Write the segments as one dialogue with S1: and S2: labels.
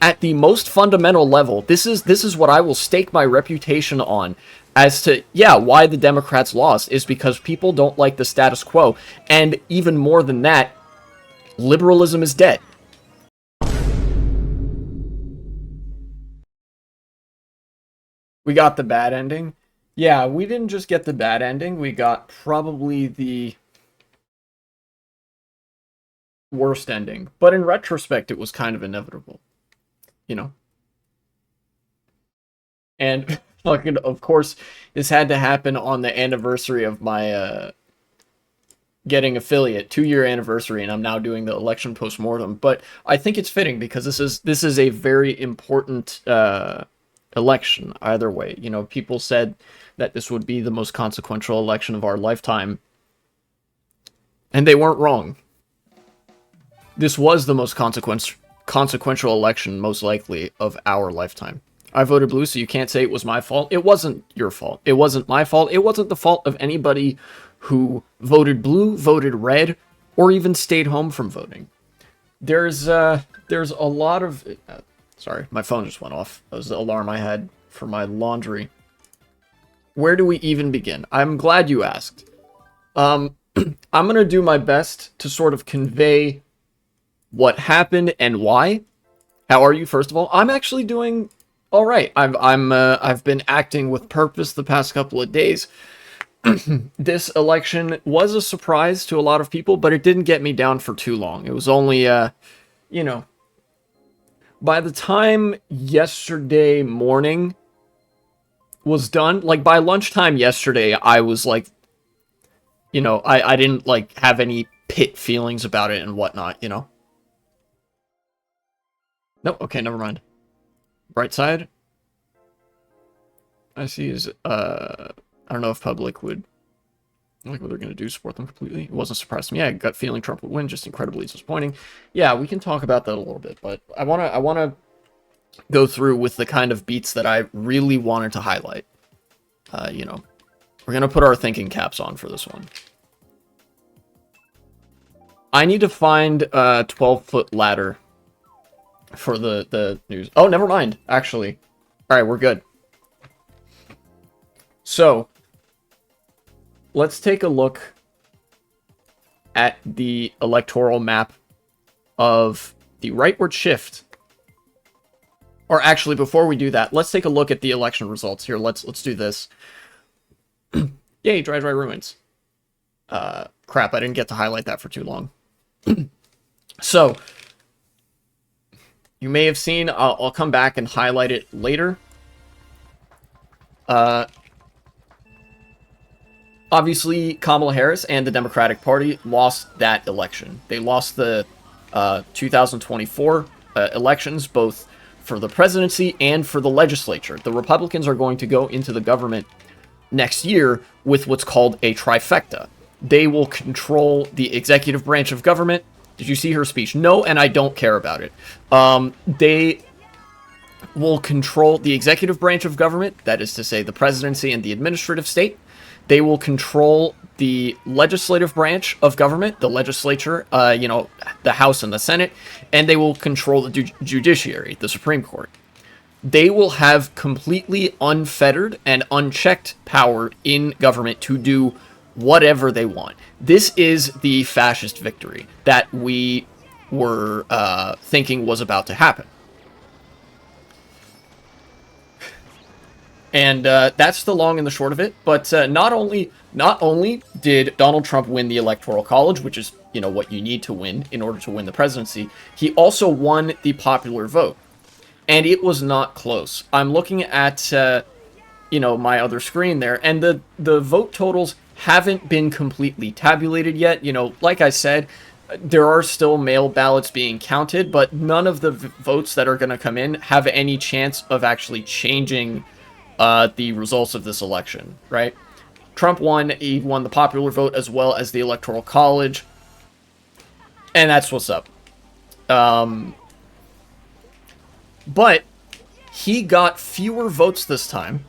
S1: at the most fundamental level, this is what I will stake my reputation on as to, yeah, why the Democrats lost is because people don't like the status quo. And even more than that, liberalism is dead. We got the bad ending. Yeah, we didn't just get the bad ending, we got probably the worst ending. But in retrospect, it was kind of inevitable. You know? And fucking, of course, this had to happen on the anniversary of my getting affiliate, 2-year anniversary, and I'm now doing the election postmortem. But I think it's fitting because this is a very important election either way. You know, people said that this would be the most consequential election of our lifetime, and they weren't wrong. This was the most consequential election, most likely, of our lifetime. I voted blue, so you can't say it was my fault. It wasn't your fault. It wasn't my fault. It wasn't the fault of anybody who voted blue, voted red, or even stayed home from voting. There's a lot of... sorry, my phone just went off. That was the alarm I had for my laundry. Where do we even begin? I'm glad you asked. I'm going to do my best to sort of convey what happened and why. How are you, first of all? I'm actually doing all right. I've been acting with purpose the past couple of days. This election was a surprise to a lot of people, but it didn't get me down for too long. It was only, you know, by the time yesterday morning was done, like by lunchtime yesterday, I was like, you know, I didn't like have any pit feelings about it and whatnot, you know? No, okay, never mind. Bright side? I see is, I don't know if public would, like what they're going to do, support them completely. It wasn't a surprise to me. I had a gut feeling Trump would win, just incredibly disappointing. Yeah, we can talk about that a little bit, but I want to go through with the kind of beats that I really wanted to highlight. You know, we're going to put our thinking caps on for this one. I need to find a 12-foot ladder for the news. Oh, never mind, actually. All right, we're good. So, let's take a look at the electoral map of the rightward shift. Or actually, before we do that, let's take a look at the election results here. Let's do this. Yay, dry ruins. Crap, I didn't get to highlight that for too long. So, you may have seen, I'll come back and highlight it later. Obviously, Kamala Harris and the Democratic Party lost that election. They lost the 2024 elections, both for the presidency and for the legislature. The Republicans are going to go into the government next year with what's called a trifecta. They will control the executive branch of government. Did you see her speech? No, and I don't care about it. They will control the executive branch of government, that is to say the presidency and the administrative state. They will control the legislative branch of government, the legislature, you know, the House and the Senate, and they will control the judiciary, the Supreme Court. They will have completely unfettered and unchecked power in government to do whatever they want. This is the fascist victory that we were thinking was about to happen. And that's the long and the short of it. But not only did Donald Trump win the Electoral College, which is, you know, what you need to win in order to win the presidency, he also won the popular vote. And it was not close. I'm looking at, you know, my other screen there, and the vote totals haven't been completely tabulated yet. You know, like I said, there are still mail ballots being counted, but none of the votes that are going to come in have any chance of actually changing the results of this election, right? Trump won. He won the popular vote as well as the Electoral College. And that's what's up. But he got fewer votes this time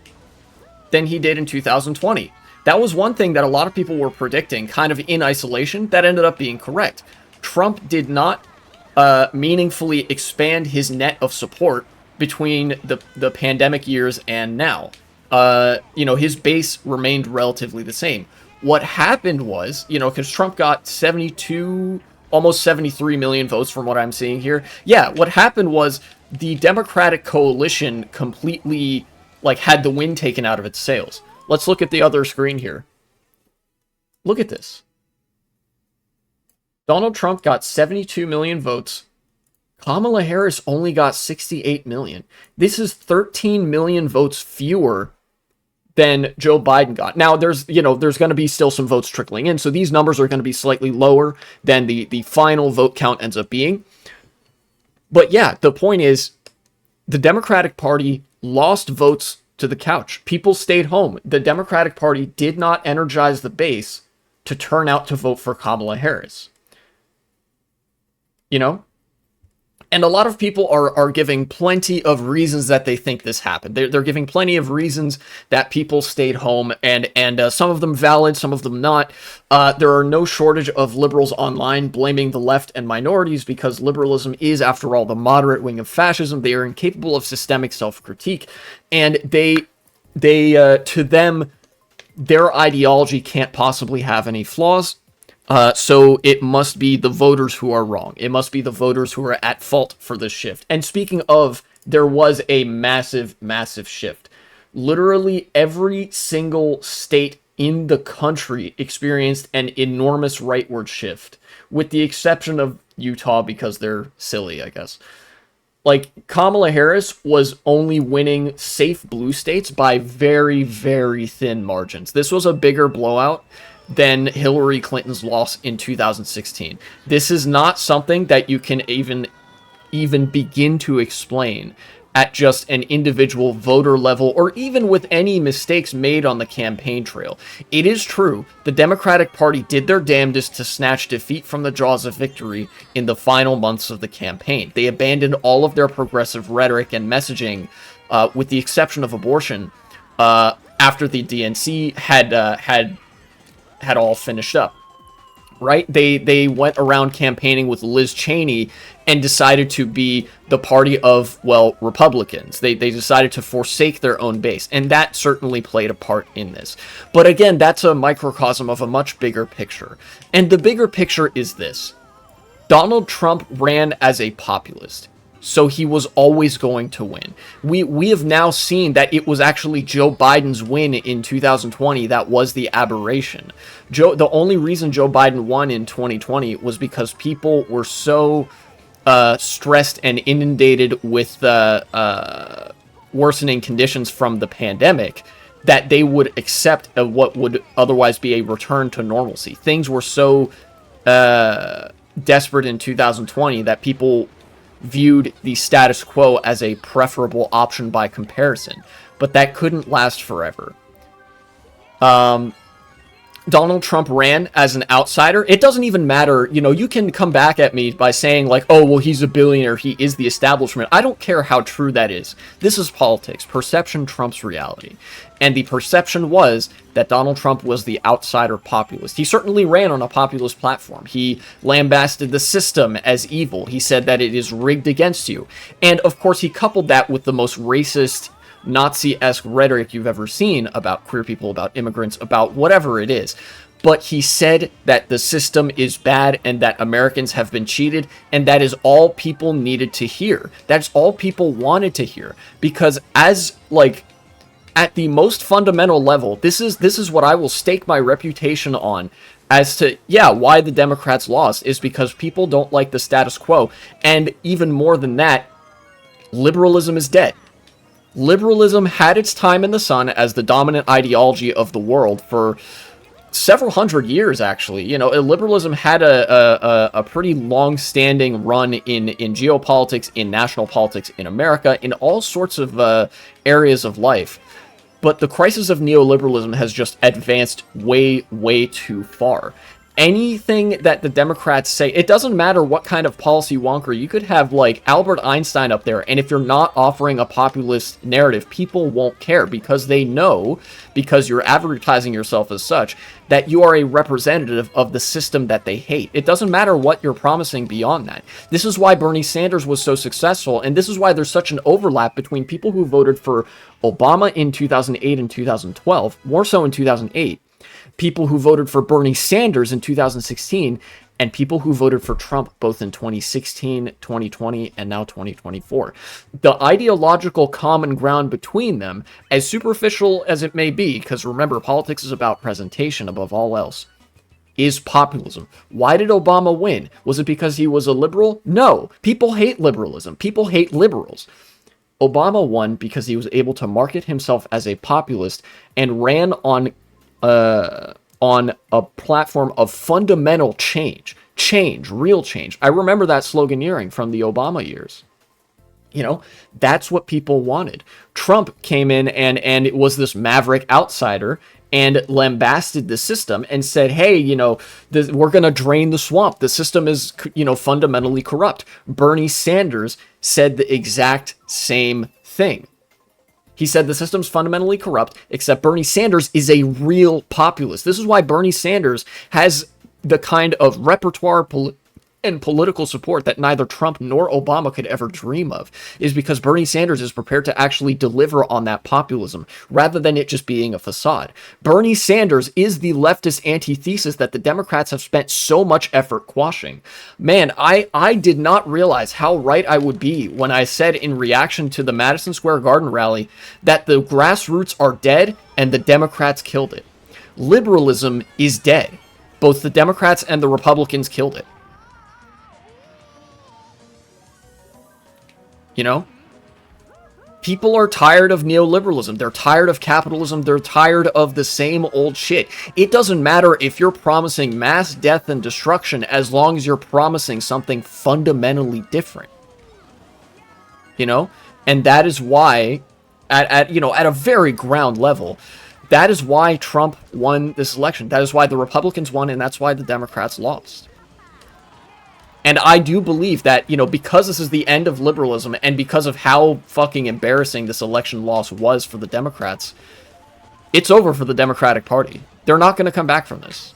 S1: than he did in 2020. That was one thing that a lot of people were predicting, kind of in isolation, that ended up being correct. Trump did not meaningfully expand his net of support between the pandemic years and now. His base remained relatively the same. What happened was, because Trump got 72, almost 73 million votes from what I'm seeing here. Yeah, what happened was the Democratic coalition completely, had the wind taken out of its sails. Let's look at the other screen here. Look at this. Donald Trump got 72 million votes. Kamala Harris only got 68 million. This is 13 million votes fewer than Joe Biden got. Now, there's going to be still some votes trickling in, so these numbers are going to be slightly lower than the final vote count ends up being. But yeah, the point is, the Democratic Party lost votes to the couch. People stayed home. The Democratic Party did not energize the base to turn out to vote for Kamala Harris. And a lot of people are giving plenty of reasons that they think this happened. They're giving plenty of reasons that people stayed home, and some of them valid, some of them not. There are no shortage of liberals online blaming the left and minorities because liberalism is, after all, the moderate wing of fascism. They are incapable of systemic self-critique, and to them, their ideology can't possibly have any flaws. So it must be the voters who are wrong. It must be the voters who are at fault for this shift. And speaking of, there was a massive, massive shift. Literally every single state in the country experienced an enormous rightward shift, with the exception of Utah because they're silly, I guess. Kamala Harris was only winning safe blue states by very, very thin margins. This was a bigger blowout than Hillary Clinton's loss in 2016. This is not something that you can even begin to explain at just an individual voter level, or even with any mistakes made on the campaign trail. It is true, the Democratic Party did their damnedest to snatch defeat from the jaws of victory in the final months of the campaign. They abandoned all of their progressive rhetoric and messaging, with the exception of abortion, after the DNC had all finished up, right? They went around campaigning with Liz Cheney and decided to be the party of, Republicans. They decided to forsake their own base, and that certainly played a part in this. But again, that's a microcosm of a much bigger picture. And the bigger picture is this. Donald Trump ran as a populist, so he was always going to win. We have now seen that it was actually Joe Biden's win in 2020 that was the aberration. The only reason Joe Biden won in 2020 was because people were so stressed and inundated with worsening conditions from the pandemic that they would accept what would otherwise be a return to normalcy. Things were so desperate in 2020 that people viewed the status quo as a preferable option by comparison, but that couldn't last forever. Donald Trump ran as an outsider. It doesn't even matter, you can come back at me by saying he's a billionaire, he is the establishment. I don't care how true that is. This is politics. Perception trumps reality. And the perception was that Donald Trump was the outsider populist. He certainly ran on a populist platform. He lambasted the system as evil. He said that it is rigged against you. And of course, he coupled that with the most racist, Nazi-esque rhetoric you've ever seen about queer people, about immigrants, about whatever it is. But he said that the system is bad and that Americans have been cheated, and that is all people needed to hear. That's all people wanted to hear. Because at the most fundamental level, this is what I will stake my reputation on as to, why the Democrats lost, is because people don't like the status quo. And even more than that, liberalism is dead. Liberalism had its time in the sun as the dominant ideology of the world for several hundred years, actually. Liberalism had a pretty long-standing run in geopolitics, in national politics, in America, in all sorts of areas of life. But the crisis of neoliberalism has just advanced way, way too far. anything that the Democrats say, it doesn't matter what kind of policy wonker. You could have like Albert Einstein up there, and if you're not offering a populist narrative, people won't care because they know, because you're advertising yourself as such, that you are a representative of the system that they hate. It doesn't matter what you're promising beyond that. This is why Bernie Sanders was so successful, and this is why there's such an overlap between people who voted for Obama in 2008 and 2012, more so in 2008, people who voted for Bernie Sanders in 2016, and people who voted for Trump both in 2016, 2020, and now 2024. The ideological common ground between them, as superficial as it may be, because remember, politics is about presentation above all else, is populism. Why did Obama win? Was it because he was a liberal? No. People hate liberalism. People hate liberals. Obama won because he was able to market himself as a populist and ran on a platform of fundamental change, real change. I remember that sloganeering from the Obama years. You know, that's what people wanted. Trump came in and it was this maverick outsider and lambasted the system and said, hey, you know, we're going to drain the swamp. The system is, you know, fundamentally corrupt. Bernie Sanders said the exact same thing. He said the system's fundamentally corrupt, except Bernie Sanders is a real populist. This is why Bernie Sanders has the kind of repertoire and political support that neither Trump nor Obama could ever dream of, is because Bernie Sanders is prepared to actually deliver on that populism rather than it just being a facade. Bernie Sanders is the leftist antithesis that the Democrats have spent so much effort quashing. Man, I did not realize how right I would be when I said in reaction to the Madison Square Garden rally that the grassroots are dead and the Democrats killed it. Liberalism is dead. Both the Democrats and the Republicans killed it. You know, people are tired of neoliberalism. They're tired of capitalism. They're tired of the same old shit. It doesn't matter if you're promising mass death and destruction as long as you're promising something fundamentally different. You know, and that is why, at a very ground level, that is why Trump won this election. That is why the Republicans won, and that's why the Democrats lost. And I do believe that, you know, because this is the end of liberalism and because of how fucking embarrassing this election loss was for the Democrats, it's over for the Democratic Party. They're not going to come back from this.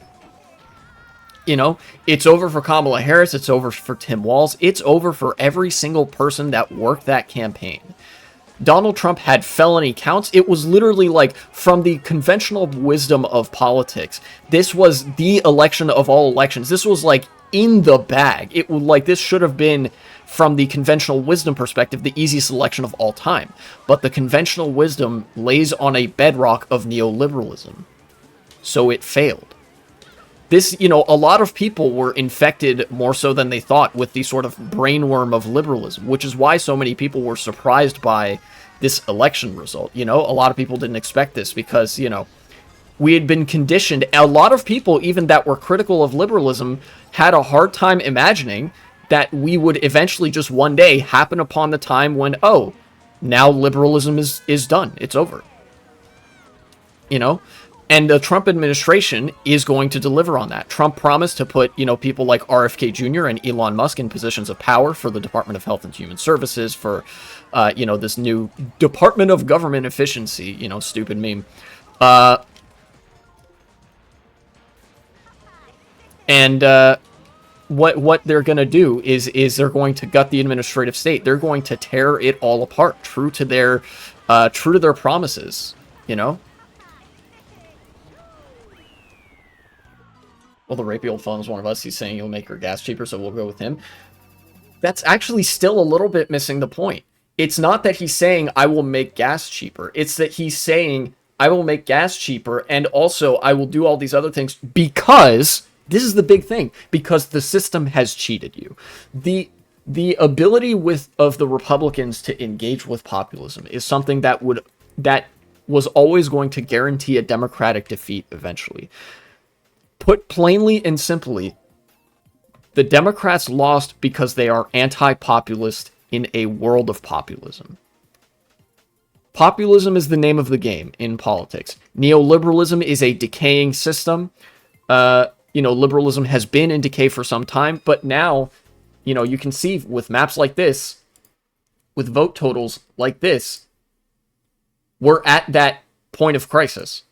S1: You know, it's over for Kamala Harris. It's over for Tim Walz. It's over for every single person that worked that campaign. Donald Trump had felony counts. It was literally like, from the conventional wisdom of politics, this was the election of all elections. This was like in the bag. It would, like, this should have been, from the conventional wisdom perspective, the easiest election of all time. But the conventional wisdom lays on a bedrock of neoliberalism. So it failed. This, you know, a lot of people were infected more so than they thought with the sort of brainworm of liberalism, which is why so many people were surprised by this election result. You know, a lot of people didn't expect this because, you know, we had been conditioned. A lot of people, even that were critical of liberalism, had a hard time imagining that we would eventually just one day happen upon the time when, oh, now liberalism is done. It's over. You know? And the Trump administration is going to deliver on that. Trump promised to put, you know, people like RFK Jr. and Elon Musk in positions of power for the Department of Health and Human Services, for, you know, this new Department of Government Efficiency, you know, stupid meme. What they're going to do is they're going to gut the administrative state. They're going to tear it all apart, true to their promises, you know? Well, the rapey old fellow is one of us. He's saying he'll make our gas cheaper, so we'll go with him. That's actually still a little bit missing the point. It's not that he's saying, I will make gas cheaper. It's that he's saying, I will make gas cheaper, and also I will do all these other things because, this is the big thing, because the system has cheated you. The ability of the Republicans to engage with populism is something that was always going to guarantee a Democratic defeat eventually. Put plainly and simply, the Democrats lost because they are anti-populist in a world of populism. Populism is the name of the game in politics. Neoliberalism is a decaying system. You liberalism has been in decay for some time, but now, you can see with maps like this, with vote totals like this, we're at that point of crisis.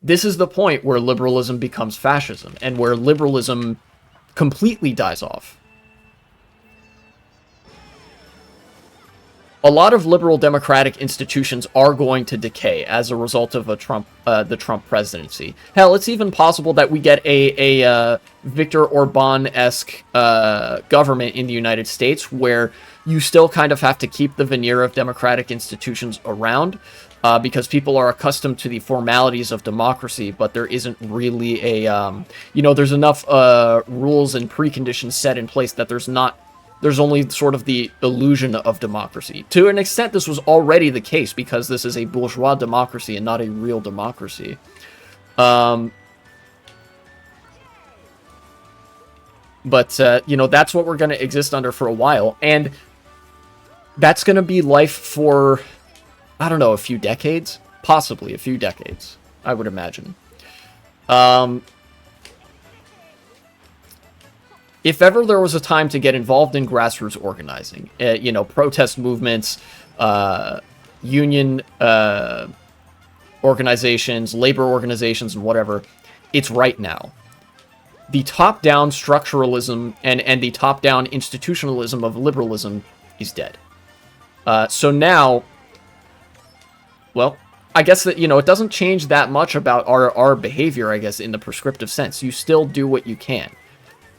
S1: This is the point where liberalism becomes fascism and where liberalism completely dies off. A lot of liberal democratic institutions are going to decay as a result of the Trump presidency. Hell, it's even possible that we get a Viktor Orban-esque government in the United States where you still kind of have to keep the veneer of democratic institutions around because people are accustomed to the formalities of democracy, but there isn't really there's enough rules and preconditions set in place that there's only sort of the illusion of democracy. To an extent, this was already the case because this is a bourgeois democracy and not a real democracy. But that's what we're going to exist under for a while. And that's going to be life for, I don't know, a few decades? Possibly a few decades, I would imagine. If ever there was a time to get involved in grassroots organizing, protest movements, union organizations, labor organizations, and whatever, it's right now. The top-down structuralism and the top-down institutionalism of liberalism is dead. So now, well, I guess that, it doesn't change that much about our behavior, I guess, in the prescriptive sense. You still do what you can.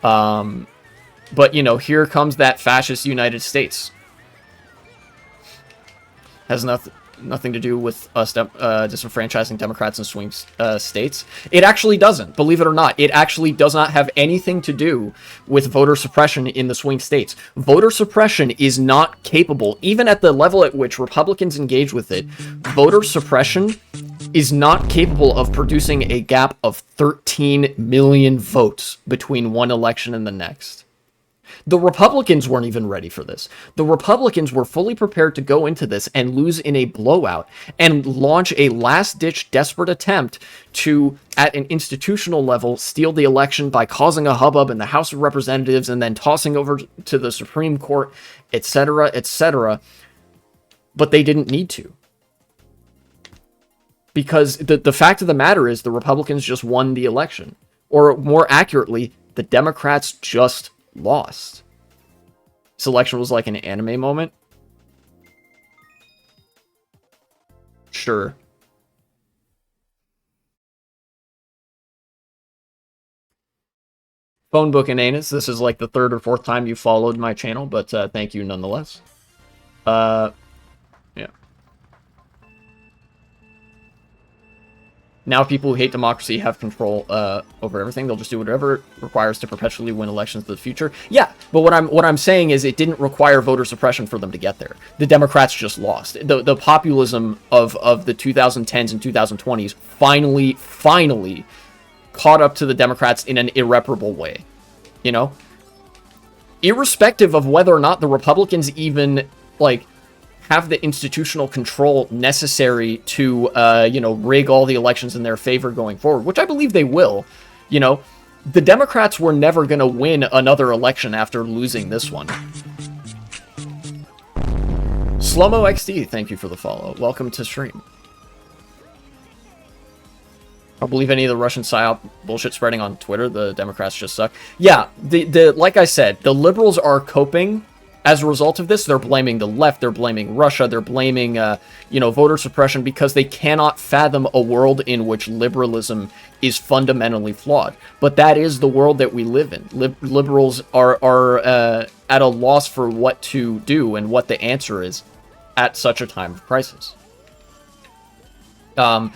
S1: But, here comes that fascist United States. Has nothing to do with us disenfranchising Democrats in swing states. It actually doesn't, believe it or not. It actually does not have anything to do with voter suppression in the swing states. Voter suppression is not capable, even at the level at which Republicans engage with it, voter suppression is not capable of producing a gap of 13 million votes between one election and the next. The Republicans weren't even ready for this. The Republicans were fully prepared to go into this and lose in a blowout and launch a last-ditch desperate attempt to, at an institutional level, steal the election by causing a hubbub in the House of Representatives and then tossing over to the Supreme Court, etc., etc. But they didn't need to. Because the fact of the matter is the Republicans just won the election. Or more accurately, the Democrats just lost. This election was like an anime moment. Sure. Phone book and anus. This is like the third or fourth time you followed my channel, but thank you nonetheless. Yeah. Now people who hate democracy have control over everything. They'll just do whatever it requires to perpetually win elections in the future. Yeah, but what I'm saying is it didn't require voter suppression for them to get there. The Democrats just lost. The populism of the 2010s and 2020s finally caught up to the Democrats in an irreparable way. Irrespective of whether or not the Republicans even have the institutional control necessary to, rig all the elections in their favor going forward, which I believe they will. The Democrats were never going to win another election after losing this one. Slowmo XD, thank you for the follow. Welcome to stream. I don't believe any of the Russian psyop bullshit spreading on Twitter. The Democrats just suck. Yeah, like I said, the liberals are coping. As a result of this, they're blaming the left, they're blaming Russia, they're blaming, voter suppression because they cannot fathom a world in which liberalism is fundamentally flawed. But that is the world that we live in. Liberals are at a loss for what to do and what the answer is at such a time of crisis. For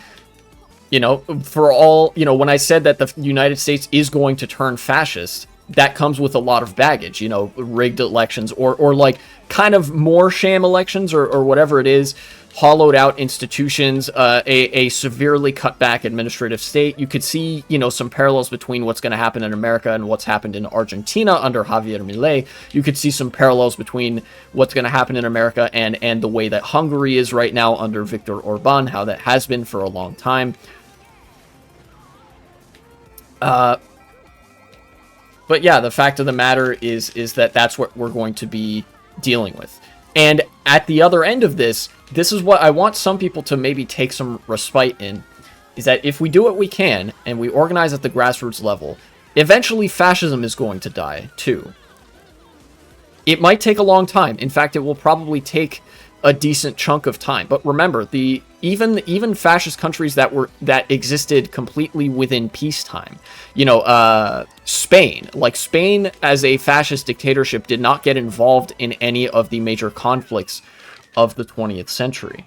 S1: all, when I said that the United States is going to turn fascist, that comes with a lot of baggage, rigged elections or like kind of more sham elections or whatever it is, hollowed out institutions, a severely cut back administrative state. You could see, some parallels between what's going to happen in America and what's happened in Argentina under Javier Milei. You could see some parallels between what's going to happen in America and the way that Hungary is right now under Viktor Orban, how that has been for a long time. But yeah, the fact of the matter is that that's what we're going to be dealing with. And at the other end of this is what I want some people to maybe take some respite in, is that if we do what we can and we organize at the grassroots level, eventually fascism is going to die too. It might take a long time. In fact, it will probably take a decent chunk of time. But remember, even fascist countries that existed completely within peacetime, Spain as a fascist dictatorship did not get involved in any of the major conflicts of the 20th century.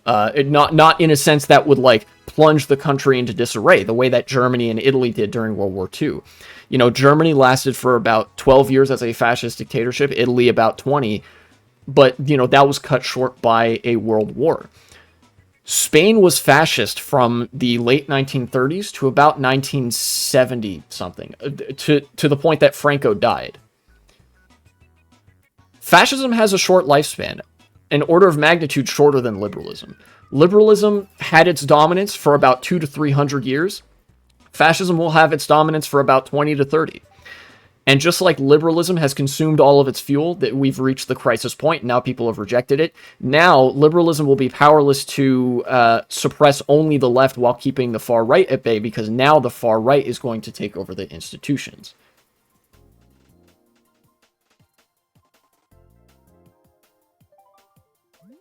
S1: Not in a sense that would plunge the country into disarray, the way that Germany and Italy did during World War II. Germany lasted for about 12 years as a fascist dictatorship, Italy about 20, but, that was cut short by a world war. Spain was fascist from the late 1930s to about 1970-something, to the point that Franco died. Fascism has a short lifespan, an order of magnitude shorter than liberalism. Liberalism had its dominance for about 200 to 300 years. Fascism will have its dominance for about 20 to 30. And just like liberalism has consumed all of its fuel, that we've reached the crisis point, now people have rejected it, now liberalism will be powerless to suppress only the left while keeping the far right at bay, because now the far right is going to take over the institutions.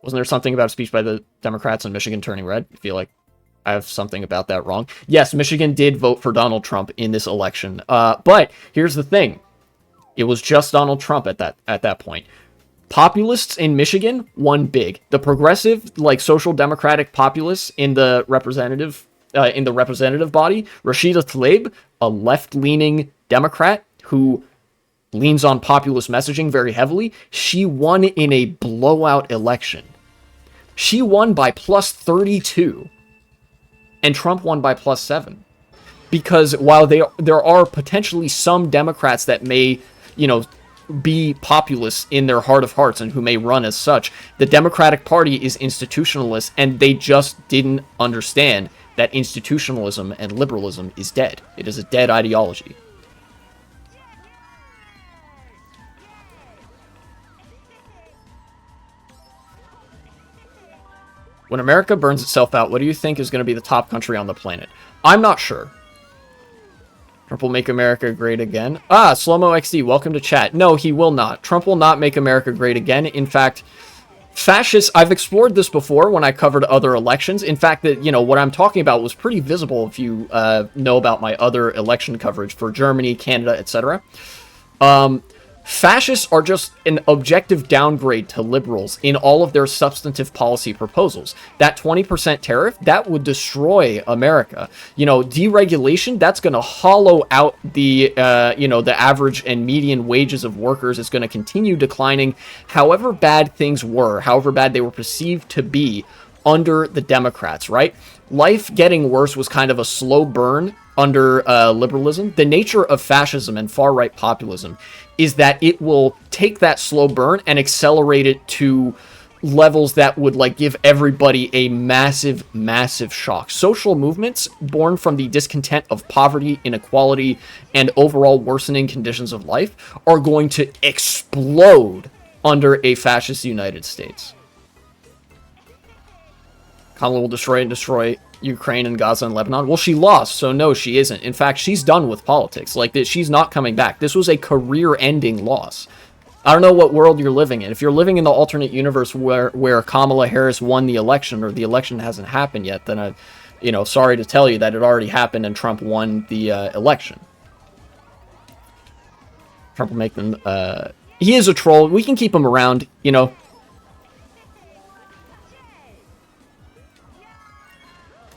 S1: Wasn't there something about a speech by the Democrats in Michigan turning red? I feel like I have something about that wrong. Yes, Michigan did vote for Donald Trump in this election. But here's the thing. It was just Donald Trump at that point. Populists in Michigan won big. The progressive, social democratic populists in the representative body, Rashida Tlaib, a left-leaning Democrat who leans on populist messaging very heavily, she won in a blowout election. She won by plus 32. And Trump won by plus 7. Because while there are potentially some Democrats that may, be populists in their heart of hearts and who may run as such, the Democratic Party is institutionalist, and they just didn't understand that institutionalism and liberalism is dead. It is a dead ideology. When America burns itself out, what do you think is going to be the top country on the planet? I'm not sure. Trump will make America great again. Slow-mo XD, welcome to chat. No, he will not. Trump will not make America great again. In fact, fascists, I've explored this before when I covered other elections. In fact, that what I'm talking about was pretty visible if you know about my other election coverage for Germany, Canada, etc. Fascists are just an objective downgrade to liberals in all of their substantive policy proposals. That 20% tariff, that would destroy America. Deregulation, that's going to hollow out the average and median wages of workers. It's going to continue declining, however bad things were, however bad they were perceived to be under the Democrats, right? Life getting worse was kind of a slow burn under liberalism. The nature of fascism and far-right populism is that it will take that slow burn and accelerate it to levels that would give everybody a massive, massive shock. Social movements born from the discontent of poverty, inequality, and overall worsening conditions of life are going to explode under a fascist United States. Kamala will destroy Ukraine and Gaza and Lebanon. Well, she lost, so no, she isn't. In fact, she's done with politics. She's not coming back. This was a career-ending loss. I don't know what world you're living in. If you're living in the alternate universe where Kamala Harris won the election, or the election hasn't happened yet, then sorry to tell you that it already happened and Trump won the election. Trump will make them. He is a troll. We can keep him around.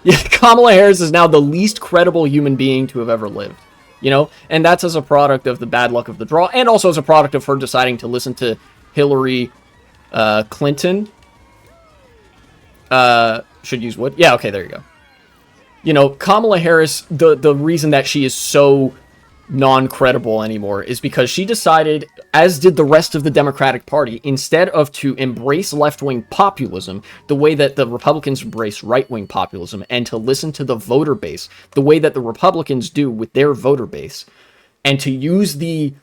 S1: Yeah, Kamala Harris is now the least credible human being to have ever lived, and that's as a product of the bad luck of the draw, and also as a product of her deciding to listen to Hillary Clinton. Should use wood. Yeah, okay, there you go. Kamala Harris, the reason that she is so non-credible anymore is because she decided, as did the rest of the Democratic Party, instead of to embrace left-wing populism the way that the Republicans embrace right-wing populism, and to listen to the voter base the way that the Republicans do with their voter base, and to use the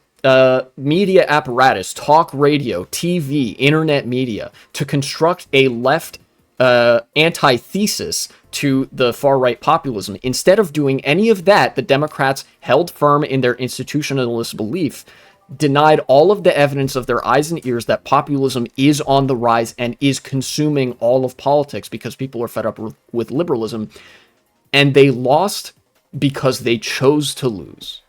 S1: media apparatus, talk radio, TV, internet media, to construct a left antithesis to the far-right populism. Instead of doing any of that, the Democrats held firm in their institutionalist belief, denied all of the evidence of their eyes and ears that populism is on the rise and is consuming all of politics because people are fed up with liberalism, and they lost because they chose to lose.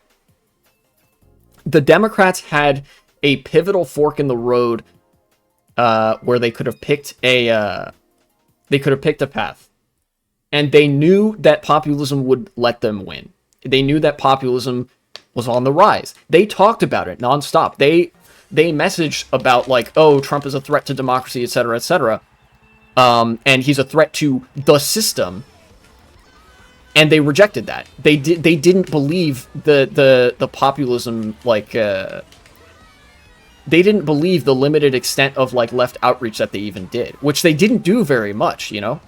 S1: The Democrats had a pivotal fork in the road where they could have picked a path. And they knew that populism would let them win. They knew that populism was on the rise. They talked about it nonstop. They messaged about, like, oh, Trump is a threat to democracy, etc., etc. And he's a threat to the system. And they rejected that. They didn't believe the populism, like, they didn't believe the limited extent of, like, left outreach that they even did, which they didn't do very much, you know?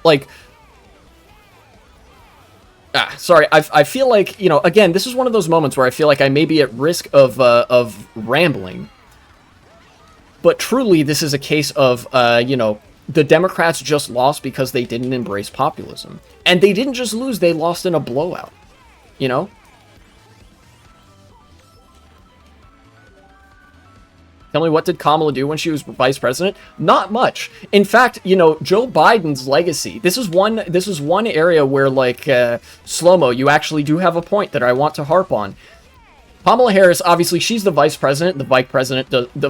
S1: Like, sorry, I feel like, you know, again, this is one of those moments where I feel like I may be at risk of rambling, but truly this is a case of, you know, the Democrats just lost because they didn't embrace populism. And they didn't just lose, they lost in a blowout, you know? Tell me, what did Kamala do when she was vice president? Not much. In fact, you know, Joe Biden's legacy, this is one area where, like, Slow-Mo, you actually do have a point that I want to harp on. Kamala Harris, obviously, she's the vice president. The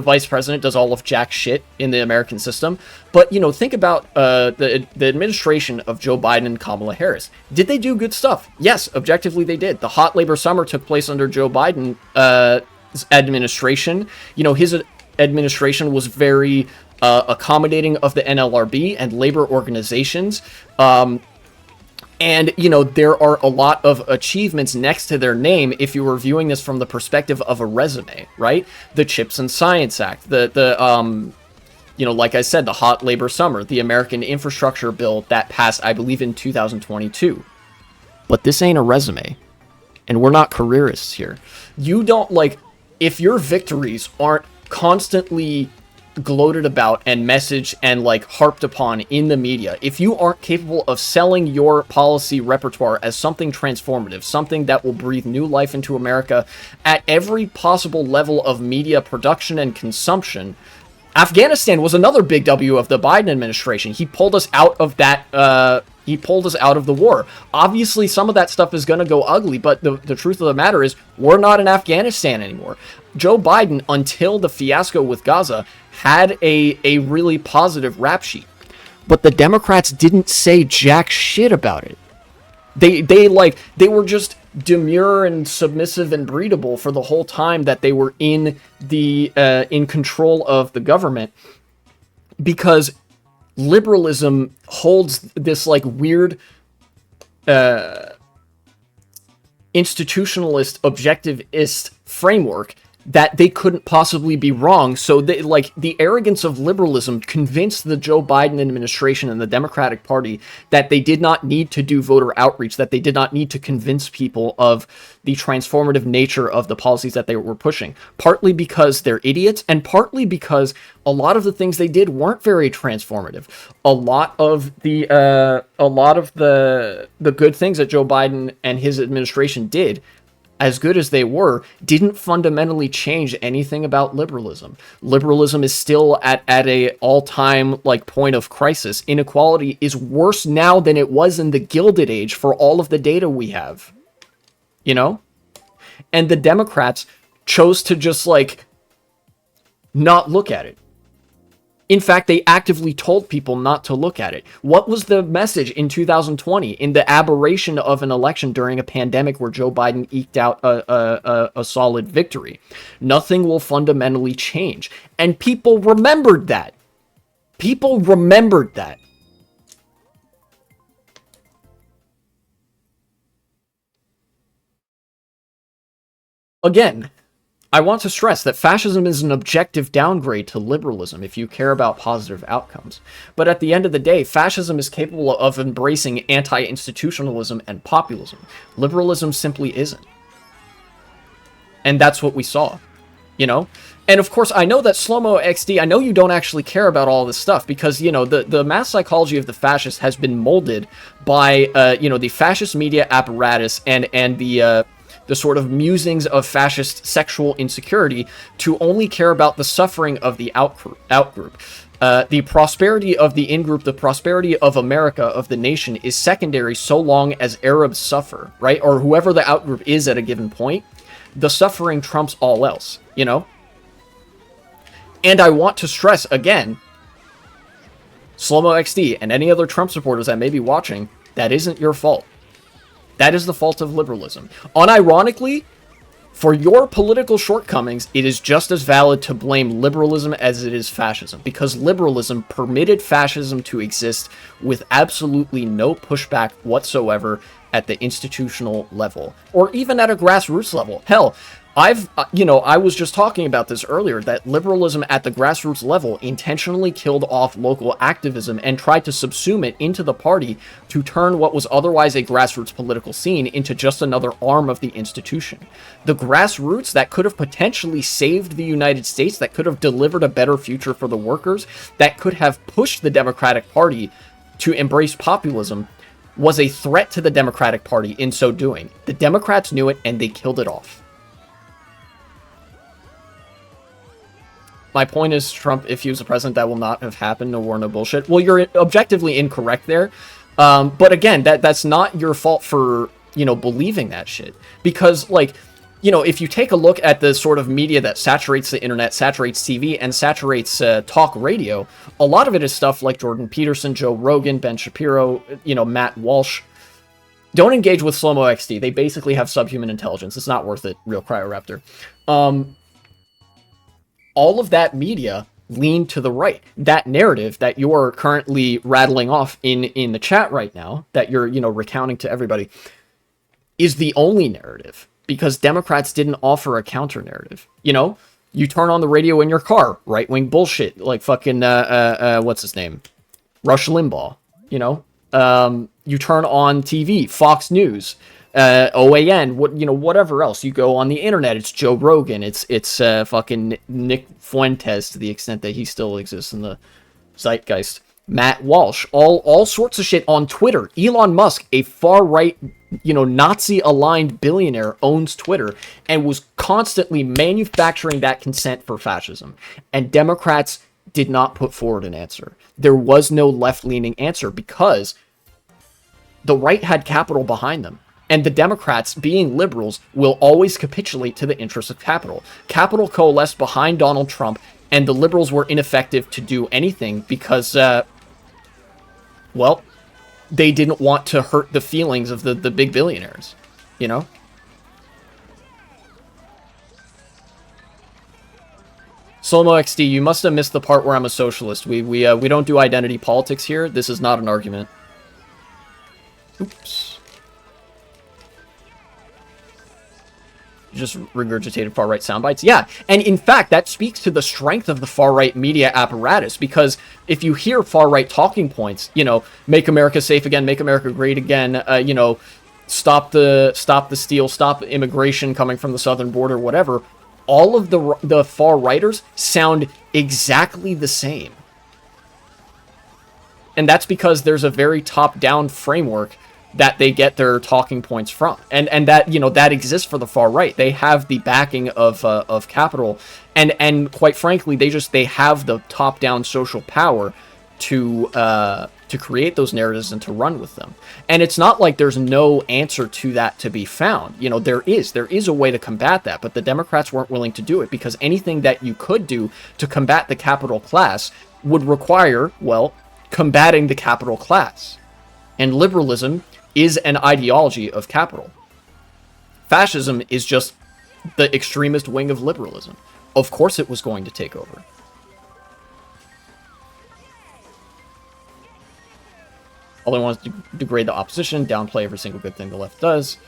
S1: vice president does all of jack shit in the American system. But, you know, think about the administration of Joe Biden and Kamala Harris. Did they do good stuff? Yes, objectively they did. The hot labor summer took place under Joe Biden administration. You know, his administration was very accommodating of the NLRB and labor organizations. And, you know, there are a lot of achievements next to their name if you were viewing this from the perspective of a resume, right? The CHIPS and Science Act, you know, like I said, the hot labor summer, the American infrastructure bill that passed, I believe, in 2022. But this ain't a resume. And we're not careerists here. You don't, like, if your victories aren't constantly gloated about and messaged and, like, harped upon in the media, if you aren't capable of selling your policy repertoire as something transformative, something that will breathe new life into America at every possible level of media production and consumption. Afghanistan was another big W of the Biden administration. He pulled us out of that, he pulled us out of the war. Obviously, some of that stuff is going to go ugly, but the truth of the matter is we're not in Afghanistan anymore. Joe Biden, until the fiasco with Gaza, had a really positive rap sheet. But the Democrats didn't say jack shit about it. They were just demure and submissive and breedable for the whole time that they were in control of the government, because liberalism holds this, like, weird institutionalist objectivist framework that they couldn't possibly be wrong. So they, like, the arrogance of liberalism convinced the Joe Biden administration and the Democratic Party that they did not need to do voter outreach, that they did not need to convince people of the transformative nature of the policies that they were pushing. Partly because they're idiots, and partly because a lot of the things they did weren't very transformative. A lot of the good things that Joe Biden and his administration did, as good as they were, didn't fundamentally change anything about liberalism. Liberalism is still at a all-time, like, point of crisis. Inequality is worse now than it was in the Gilded Age for all of the data we have. You know? And the Democrats chose to just, like, not look at it. In fact, they actively told people not to look at it. What was the message in 2020 in the aberration of an election during a pandemic where Joe Biden eked out a solid victory? Nothing will fundamentally change. And people remembered that. People remembered that. Again, I want to stress that fascism is an objective downgrade to liberalism if you care about positive outcomes. But at the end of the day, fascism is capable of embracing anti-institutionalism and populism. Liberalism simply isn't. And that's what we saw, you know? And of course, I know that Slow-Mo XD, I know you don't actually care about all this stuff because, you know, the mass psychology of the fascist has been molded by, you know, the fascist media apparatus and the sort of musings of fascist sexual insecurity to only care about the suffering of the outgroup. The prosperity of the in-group, the prosperity of America, of the nation, is secondary so long as Arabs suffer, right? Or whoever the outgroup is at a given point, the suffering trumps all else, you know? And I want to stress, again, Slow-Mo XD and any other Trump supporters that may be watching, that isn't your fault. That is the fault of liberalism. Unironically, for your political shortcomings, it is just as valid to blame liberalism as it is fascism, because liberalism permitted fascism to exist with absolutely no pushback whatsoever at the institutional level, or even at a grassroots level. Hell, I was just talking about this earlier, that liberalism at the grassroots level intentionally killed off local activism and tried to subsume it into the party to turn what was otherwise a grassroots political scene into just another arm of the institution. The grassroots that could have potentially saved the United States, that could have delivered a better future for the workers, that could have pushed the Democratic Party to embrace populism, was a threat to the Democratic Party in so doing. The Democrats knew it and they killed it off. My point is, Trump, if he was a president, that will not have happened. No war, no bullshit. Well, you're objectively incorrect there. But again, that's not your fault for, you know, believing that shit. Because, like, you know, if you take a look at the sort of media that saturates the internet, saturates TV, and saturates talk radio, a lot of it is stuff like Jordan Peterson, Joe Rogan, Ben Shapiro, you know, Matt Walsh. Don't engage with Slow-Mo XD. They basically have subhuman intelligence. It's not worth it, real Cryoraptor. All of that media lean to the right. That narrative that you're currently rattling off in the chat right now, that you're, you know, recounting to everybody, is the only narrative, because Democrats didn't offer a counter narrative. You know, you turn on the radio in your car, right-wing bullshit, like fucking, what's his name? Rush Limbaugh, you know? You turn on TV, Fox News, OAN, whatever else. You go on the internet, it's Joe Rogan, it's fucking Nick Fuentes, to the extent that he still exists in the zeitgeist, Matt Walsh, all sorts of shit on Twitter. Elon Musk, a far-right, you know, Nazi-aligned billionaire, owns Twitter and was constantly manufacturing that consent for fascism. And Democrats did not put forward an answer. There was no left-leaning answer because the right had capital behind them. And the Democrats, being liberals, will always capitulate to the interests of capital. Capital coalesced behind Donald Trump, and the liberals were ineffective to do anything because, well, they didn't want to hurt the feelings of the big billionaires, you know? Slow-Mo XD, you must have missed the part where I'm a socialist. We don't do identity politics here. This is not an argument. Oops. Just regurgitated far-right sound bites. Yeah, and in fact, that speaks to the strength of the far-right media apparatus, because if you hear far-right talking points, you know, make America safe again, make America great again, you know, stop the steal, stop immigration coming from the southern border, whatever, all of the far-righters sound exactly the same. And that's because there's a very top-down framework that they get their talking points from, and that, you know, that exists for the far right. They have the backing of capital, and quite frankly, they have the top down social power to create those narratives and to run with them. And it's not like there's no answer to that to be found. You know, there is a way to combat that, but the Democrats weren't willing to do it, because anything that you could do to combat the capital class would require, well, combating the capital class. And liberalism is an ideology of capital. Fascism is just the extremist wing of liberalism. Of course it was going to take over. All they want is to degrade the opposition, downplay every single good thing the left does.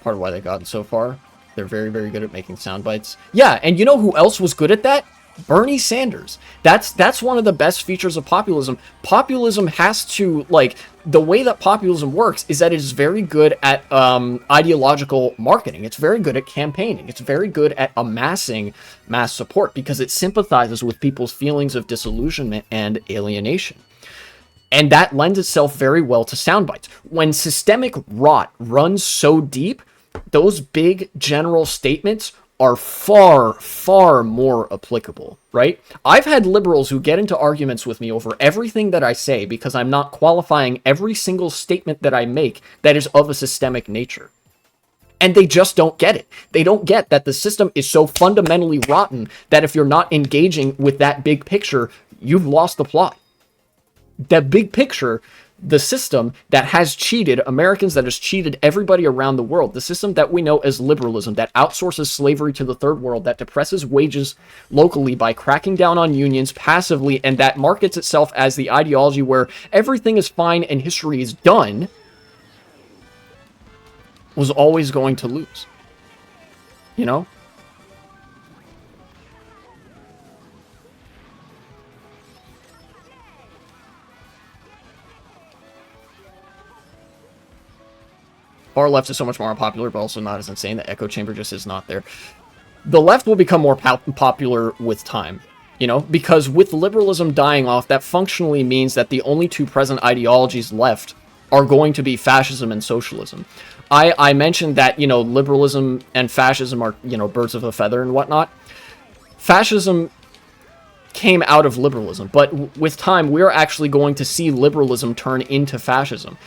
S1: Part of why they've gotten so far. They're very, very good at making sound bites. Yeah, and you know who else was good at that? Bernie Sanders. That's one of the best features of populism. Populism has to, like, the way that populism works is that it is very good at ideological marketing. It's very good at campaigning. It's very good at amassing mass support because it sympathizes with people's feelings of disillusionment and alienation. And that lends itself very well to sound bites. When systemic rot runs so deep, those big general statements are far, far more applicable, right? I've had liberals who get into arguments with me over everything that I say because I'm not qualifying every single statement that I make that is of a systemic nature. And they just don't get it. They don't get that the system is so fundamentally rotten that if you're not engaging with that big picture, you've lost the plot. That big picture, the system that has cheated Americans, that has cheated everybody around the world, the system that we know as liberalism, that outsources slavery to the third world, that depresses wages locally by cracking down on unions passively, and that markets itself as the ideology where everything is fine and history is done, was always going to lose. You know? Far left is so much more unpopular, but also not as insane. The echo chamber just is not there. The left will become more popular with time, you know, because with liberalism dying off, that functionally means that the only two present ideologies left are going to be fascism and socialism. I mentioned that, you know, liberalism and fascism are, you know, birds of a feather and whatnot. Fascism came out of liberalism, but with time, we're actually going to see liberalism turn into fascism.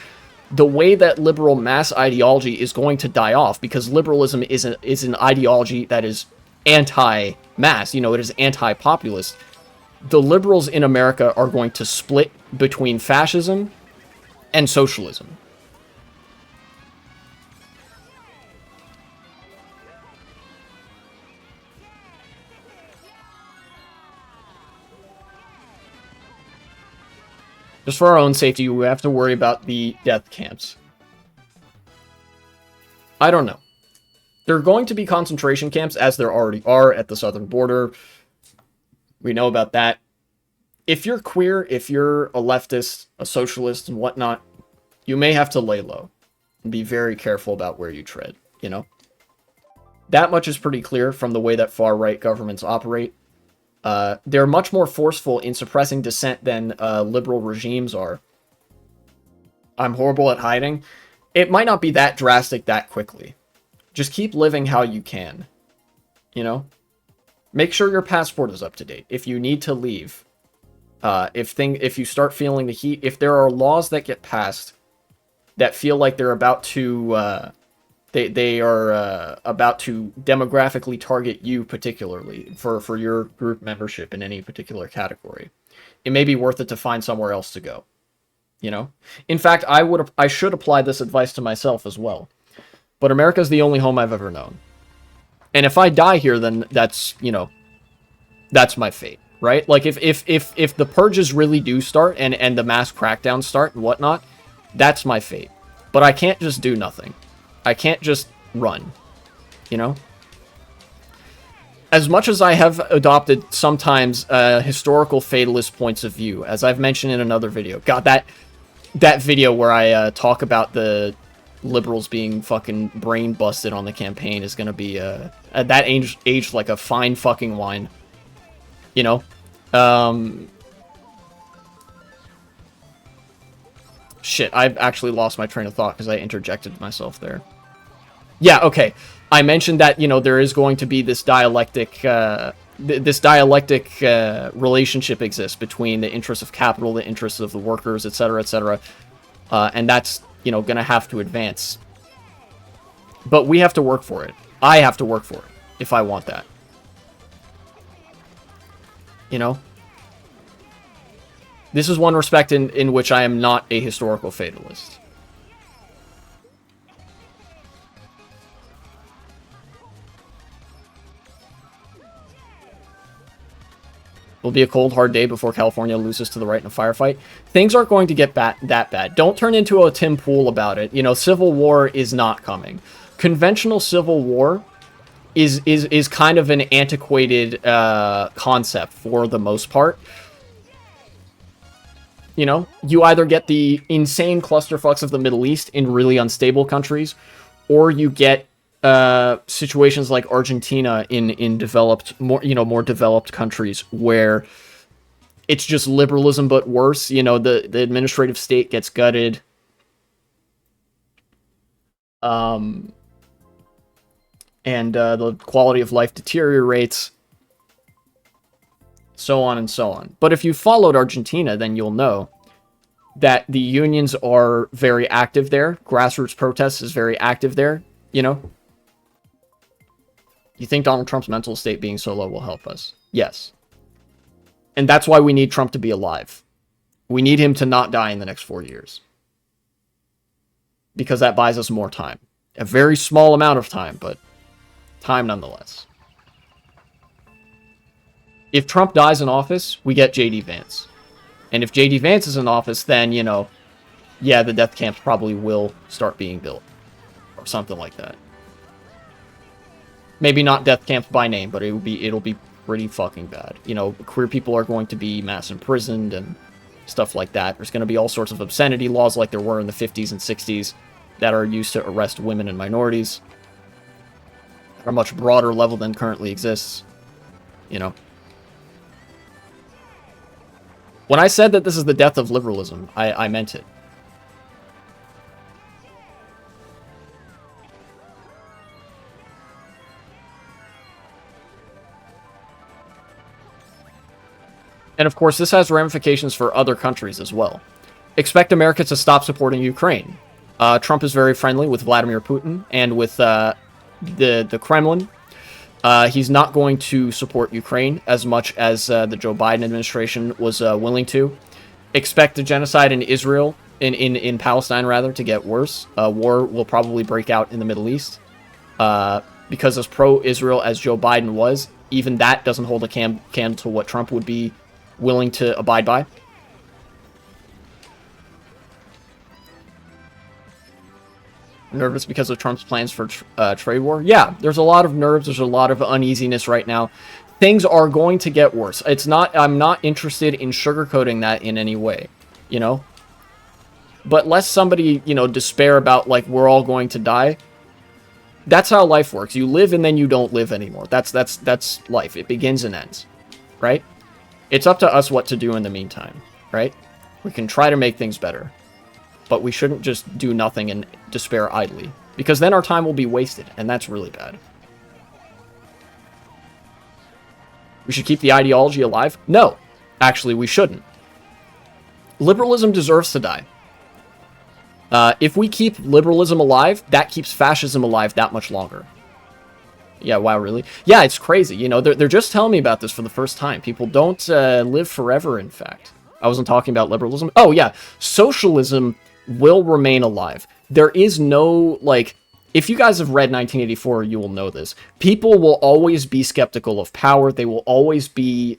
S1: The way that liberal mass ideology is going to die off, because liberalism is an ideology that is anti-mass, you know, it is anti-populist. The liberals in America are going to split between fascism and socialism. Just for our own safety, we have to worry about the death camps. I don't know. There are going to be concentration camps, as there already are at the southern border. We know about that. If you're queer, if you're a leftist, a socialist, and whatnot, you may have to lay low and be very careful about where you tread, you know? That much is pretty clear from the way that far-right governments operate. They're much more forceful in suppressing dissent than liberal regimes are. I'm horrible at hiding. It might not be that drastic that quickly. Just keep living how you can. You know? Make sure your passport is up to date. If you need to leave, if you start feeling the heat, if there are laws that get passed that feel like they're about to they are about to demographically target you particularly for your group membership in any particular category, it may be worth it to find somewhere else to go. You know? In fact, I should apply this advice to myself as well. But America's the only home I've ever known. And if I die here, then that's, you know, that's my fate, right? Like if the purges really do start and the mass crackdowns start and whatnot, that's my fate. But I can't just do nothing. I can't just run, you know? As much as I have adopted sometimes historical fatalist points of view, as I've mentioned in another video. God, that video where I talk about the liberals being fucking brain busted on the campaign is going to be, at that age like a fine fucking wine. You know? Shit, I've actually lost my train of thought because I interjected myself there. Yeah, okay. I mentioned that, you know, there is going to be this dialectic, relationship exists between the interests of capital, the interests of the workers, etc., etc. And that's, you know, going to have to advance. But we have to work for it. I have to work for it if I want that. You know? This is one respect in which I am not a historical fatalist. Will be a cold, hard day before California loses to the right in a firefight. Things aren't going to get that bad. Don't turn into a Tim Pool about it. You know, civil war is not coming. conventional civil war is kind of an antiquated concept for the most part. You know, you either get the insane clusterfucks of the Middle East in really unstable countries, or you get situations like Argentina in developed, more developed countries where it's just liberalism but worse. You know, the administrative state gets gutted. And the quality of life deteriorates, so on and so on. But if you followed Argentina, then you'll know that the unions are very active there. Grassroots protests is very active there, you know? You think Donald Trump's mental state being so low will help us? Yes. And that's why we need Trump to be alive. We need him to not die in the next 4 years. Because that buys us more time. A very small amount of time, but time nonetheless. If Trump dies in office, we get J.D. Vance. And if J.D. Vance is in office, then, you know, yeah, the death camps probably will start being built. Or something like that. Maybe not death camps by name, but it'll be pretty fucking bad. You know, queer people are going to be mass imprisoned and stuff like that. There's going to be all sorts of obscenity laws like there were in the 50s and 60s that are used to arrest women and minorities. At a much broader level than currently exists. You know. When I said that this is the death of liberalism, I meant it. And of course, this has ramifications for other countries as well. Expect America to stop supporting Ukraine. Trump is very friendly with Vladimir Putin and with the Kremlin. He's not going to support Ukraine as much as the Joe Biden administration was willing to. Expect the genocide in Israel, in Palestine rather, to get worse. War will probably break out in the Middle East. Because as pro-Israel as Joe Biden was, even that doesn't hold a candle to what Trump would be willing to abide by. Nervous because of Trump's plans for trade war? Yeah, there's a lot of nerves. There's a lot of uneasiness right now. Things are going to get worse. I'm not interested in sugarcoating that in any way, you know? But lest somebody, you know, despair about, like, we're all going to die. That's how life works. You live and then you don't live anymore. That's life. It begins and ends, right? It's up to us what to do in the meantime, right? We can try to make things better. But we shouldn't just do nothing and despair idly. Because then our time will be wasted, and that's really bad. We should keep the ideology alive? No. Actually, we shouldn't. Liberalism deserves to die. If we keep liberalism alive, that keeps fascism alive that much longer. Yeah, wow, really? Yeah, it's crazy. You know, they're just telling me about this for the first time. People don't live forever, in fact. I wasn't talking about liberalism. Oh, yeah. Socialism will remain alive. There is no, like, if you guys have read 1984, you will know this. People will always be skeptical of power. They will always be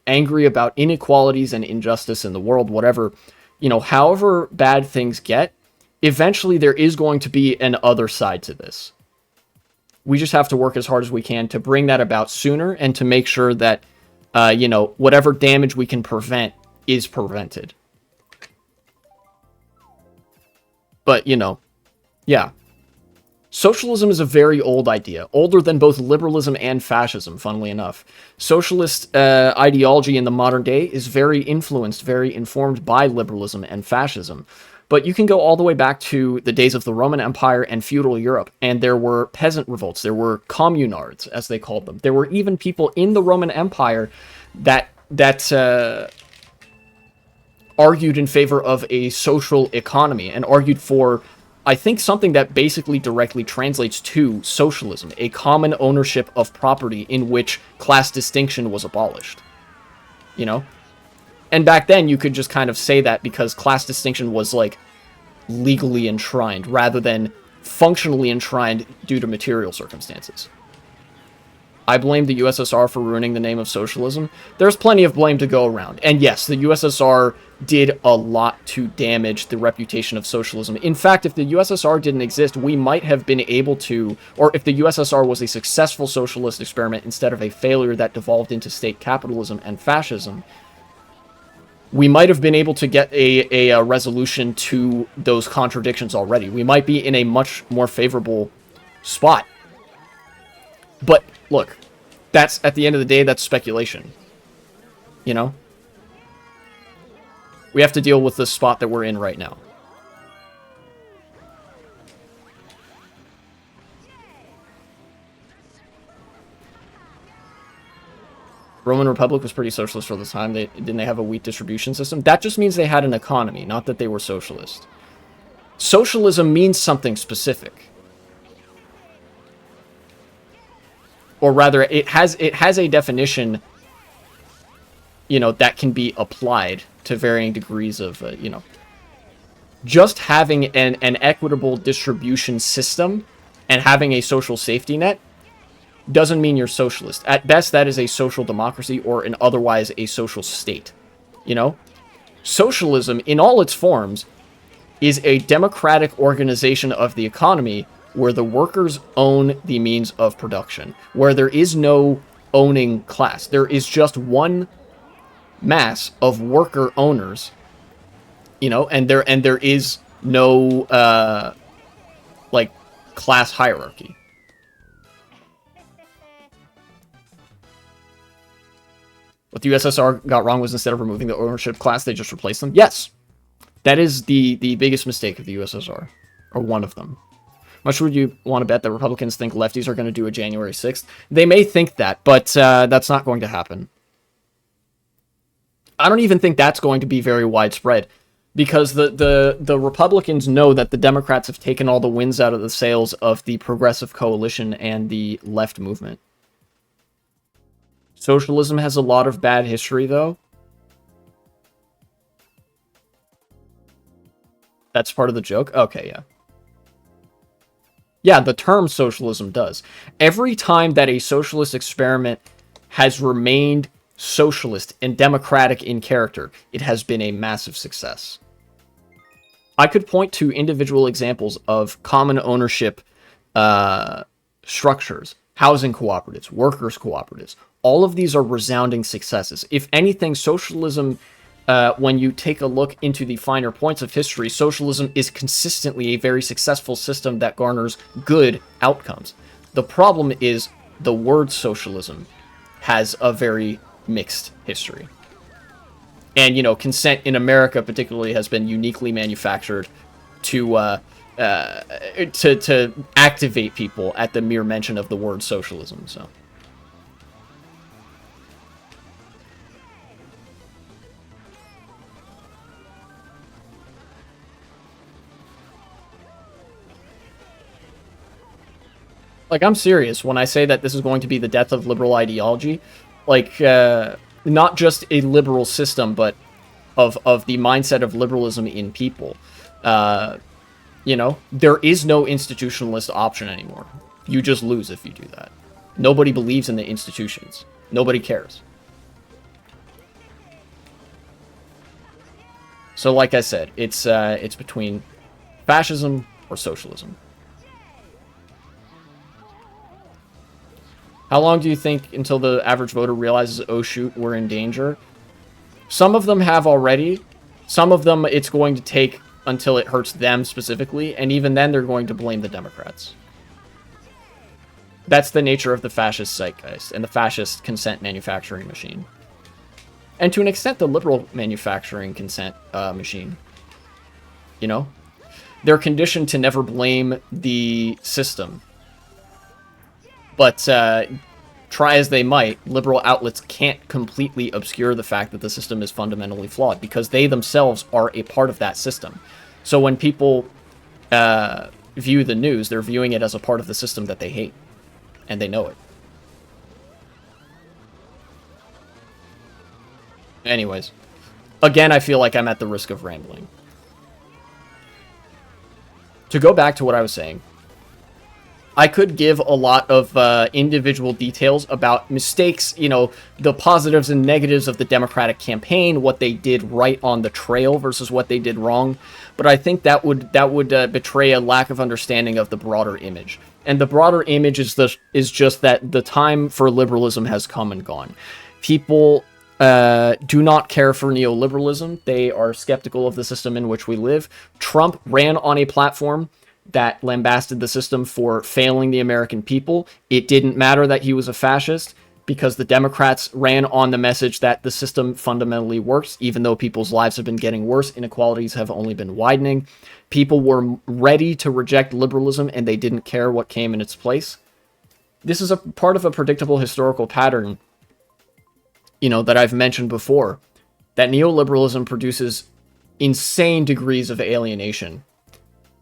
S1: angry about inequalities and injustice in the world, whatever. You know, however bad things get, eventually there is going to be an other side to this. We just have to work as hard as we can to bring that about sooner and to make sure that, you know, whatever damage we can prevent is prevented. But, you know, yeah. Socialism is a very old idea, older than both liberalism and fascism, funnily enough. Socialist ideology in the modern day is very influenced, very informed by liberalism and fascism. But you can go all the way back to the days of the Roman Empire and feudal Europe, and there were peasant revolts, there were communards, as they called them. There were even people in the Roman Empire that argued in favor of a social economy and argued for, I think, something that basically directly translates to socialism, a common ownership of property in which class distinction was abolished. You know? And back then, you could just kind of say that because class distinction was, like, legally enshrined rather than functionally enshrined due to material circumstances. I blame the USSR for ruining the name of socialism. There's plenty of blame to go around. And yes, the USSR did a lot to damage the reputation of socialism. In fact, if the USSR didn't exist, we might have been able to, or if the USSR was a successful socialist experiment instead of a failure that devolved into state capitalism and fascism, we might have been able to get a resolution to those contradictions already. We might be in a much more favorable spot. But look, that's, at the end of the day, that's speculation. You know? We have to deal with the spot that we're in right now. Roman Republic was pretty socialist for the time. Didn't they have a wheat distribution system? That just means they had an economy, not that they were socialist. Socialism means something specific. Or rather, it has a definition, you know, that can be applied to varying degrees of, you know. Just having an equitable distribution system and having a social safety net doesn't mean you're socialist. At best, that is a social democracy or an otherwise a social state. You know? Socialism, in all its forms, is a democratic organization of the economy where the workers own the means of production, where there is no owning class. There is just one mass of worker owners, you know, and there is no, like, class hierarchy. What the USSR got wrong was instead of removing the ownership class, they just replaced them. Yes, that is the biggest mistake of the USSR, or one of them. Much would you want to bet that Republicans think lefties are going to do a January 6th? They may think that, but that's not going to happen. I don't even think that's going to be very widespread, because the Republicans know that the Democrats have taken all the wins out of the sails of the Progressive Coalition and the left movement. Socialism has a lot of bad history, though. That's part of the joke? Okay, yeah. Yeah, the term socialism does. Every time that a socialist experiment has remained socialist and democratic in character, it has been a massive success. I could point to individual examples of common ownership structures, housing cooperatives, workers' cooperatives. All of these are resounding successes. If anything, socialism, when you take a look into the finer points of history, socialism is consistently a very successful system that garners good outcomes. The problem is the word socialism has a very mixed history. And, you know, consent in America particularly has been uniquely manufactured to activate people at the mere mention of the word socialism, so. Like, I'm serious when I say that this is going to be the death of liberal ideology. Like, not just a liberal system, but of the mindset of liberalism in people. You know, there is no institutionalist option anymore. You just lose if you do that. Nobody believes in the institutions. Nobody cares. So, like I said, it's between fascism or socialism. How long do you think until the average voter realizes, oh shoot, we're in danger? Some of them have already. Some of them, it's going to take until it hurts them specifically, and even then they're going to blame the Democrats. That's the nature of the fascist zeitgeist and the fascist consent manufacturing machine. And to an extent, the liberal manufacturing consent machine. You know? They're conditioned to never blame the system. But try as they might, liberal outlets can't completely obscure the fact that the system is fundamentally flawed, because they themselves are a part of that system. So when people view the news, they're viewing it as a part of the system that they hate. And they know it. Anyways. Again, I feel like I'm at the risk of rambling. To go back to what I was saying, I could give a lot of individual details about mistakes, you know, the positives and negatives of the Democratic campaign, what they did right on the trail versus what they did wrong. But I think that would betray a lack of understanding of the broader image. And the broader image is just that the time for liberalism has come and gone. People do not care for neoliberalism. They are skeptical of the system in which we live. Trump ran on a platform that lambasted the system for failing the American people. It didn't matter that he was a fascist because the Democrats ran on the message that the system fundamentally works, even though people's lives have been getting worse, inequalities have only been widening. People were ready to reject liberalism and they didn't care what came in its place. This is a part of a predictable historical pattern, you know, that I've mentioned before, that neoliberalism produces insane degrees of alienation.